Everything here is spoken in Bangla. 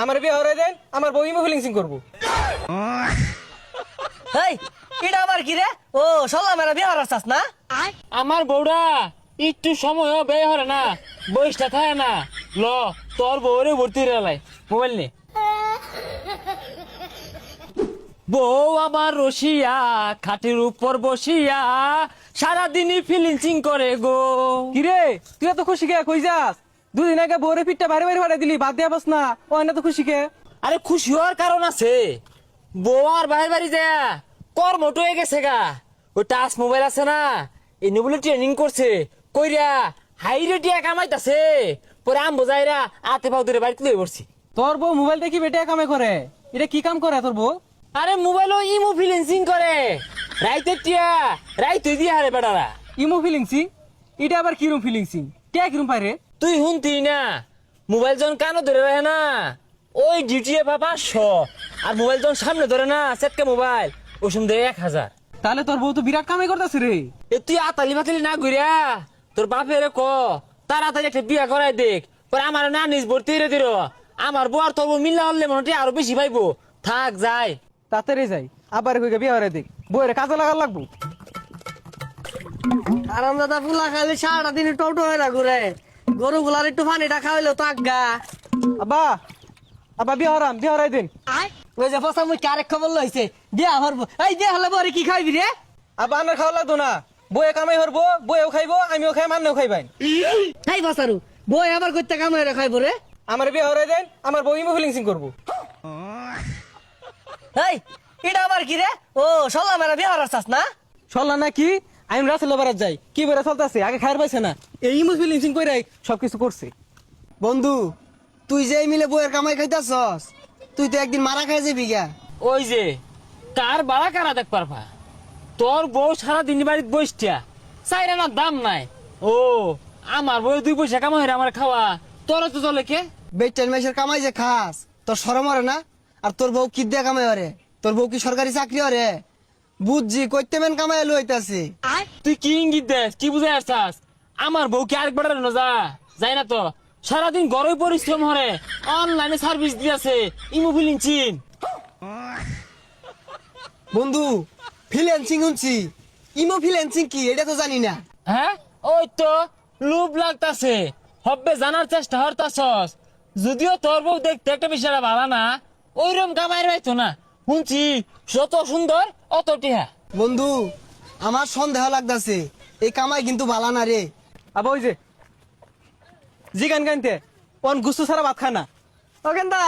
আমার বিয়ে হরে দেন, আমার বউ ইমো ফিলিংসিং করবো। এই এটা আবার কি রে? ও সল্লা মেরা বিয়ে হওয়ার চাস না? আমার বউরা একটু সময়ও ব্যয় হরে না, বয়সটা থাকে না। ল তোর বউরে ভর্তি রেলাই মোবাইল নে। বউ আমার রসিয়া খাটের উপর বসিয়া সারাদিনই ফিলিংসিং করে গো। কিরে তুই এত খুশি কে? কই যাস? দুদিন আগে বউরে পিঠটা ভারী ভারী ফাটাই দিলি, বাদ দিয়া পাস না? ও না তো খুশি কে? আরে খুশি হওয়ার কারণ আছে, বউ আর বাইরে বাড়ি যায় কর্মট হয়ে গেছে গা। ওই টাচ মোবাইল আছে না, এই বলে ট্রেনিং করছে কইরা হাইরে টিয়া কামাইতাছে। পরে আম বোঝাইরা আতে পাও ধরে বাড়িতে লয়ে পড়ছি। তোর বউ মোবাইল দেখি বেটে কামে করে? এটা কি কাম করে তোর বউ? আরে মোবাইলও ইমো ফিলিংসিং করে, রাইতে টিয়া রাইতে দিয়ে হারে বেড়ারা। ইমো ফিলিংসিং? এটা আবার কিরম ফিলিংসিং? কে কিরম পারে? তুই শুনতি না, মোবাইল যখন কানো ধরে রাখে না ওই ডিউটি এফা 500, আর মোবাইল যখন সামনে ধরে না সেটকে মোবাইল ওই সময় 1000। তাহলে তোর বউ তো বিরাট কামাই করতেছে রে। এ তুই আতালি বাতালি না ঘুরিয়া তোর বাপেরে ক তাড়াতাড়ি একটা বিয়া করাই দেখ, পরে আমার না নিজ ভর্তি রে দিল। আমার বউ আর তোর বউ মিল্লা হলে মনে হয় আরো বেশি পাইবো। থাক যাই তাড়াতাড়ি যাই, আবার কই বিয়ে হরে দেখ, বউরে কাজে লাগার লাগবো। আরাম দাদা ফুলা খালি সারাটা দিন টোটো হয়ে না ঘুরে, গরু গুলার একটু পানিটা খাওয়াইলো তো আজ্ঞা। আব্বা আব্বা বিয়ে হরাম, বিয়ে হরাই দিন। ওই যে ফসা মুই কারেক খবর লইছে বিয়া হরবো। এই বিয়া হলে বরে কি খাইবি রে? আব্বা আমার খাওয়া লাগতো না, বউয়ে কামাই হরবো, বউয়েও খাইবো, আমিও খাই, মান্নেও খাইবাই। এই ফসারু বই আবার করতে কাম হয়ে খাইবো রে? আমার বিয়ে হরাই দেন, আমার বউ ইমো ফিলিংসিং করবো। এই এটা আবার কি রে? ও সল্লা মেরা বিয়া হওয়ার চাস না? চললা না কি? আমি রাসেল বারাত যাই, কি বেড়া চলতেছে, আগে খাইর পাইছে না, এই ইমো ফিলিংসিং কইরাই সবকিছু করছে। বন্ধু তুই যে মিলে বইয়ের কামাই খাইতাছস, তুই তো একদিন মারা খাই যাবি গা। ওই যে কার বাড়া কারা দেখ পারবা, তোর বউ সারাদিন বাড়িতে বসটিয়া চাইরানার দাম নাই। ও আমার বউ 2 পয়সা কামাই হইরা আমার খাওয়া, তোর তো চলে কে? বেটেন মাইসের কামাই যে খাস তোর শরম হরে না? আর তোর বউ কি দিয়ে কামাই হরে? তোর বউ কি সরকারি চাকরি হরে? বুঝছি কইতে মেন কামাই লইতাছি। তুই কি ইঙ্গিত দেস, কি বুঝাই আসছাস? আমার বউ কি আরেক বেড়ার যাই না তো, সারাদিন গরমে পরিশ্রম হরে, অনলাইনে সার্ভিস দিয়েছে ইমো ফিলিংসিং। বন্ধু ফ্রিল্যান্সিং শুনছি, ইমো ফ্রিল্যান্সিং কি এটা তো জানি না। হ্যাঁ ওই তো লোভ লাগতাছে, হব্বে জানার চেষ্টা হরতাছস। যদিও তোর বউ দেখতে একটা বিষয়টা ভালো না, ওইরকম কামাই রাইতো না। শুনছি যত সুন্দর অত টিহা। বন্ধু আমার সন্দেহ লাগতাছে, এই কামাই কিন্তু ভালো না রে। আবার ওই যে জি গান গানতে কোন গুস্তু ছাড়া ভাত খানা। ও কেন্দা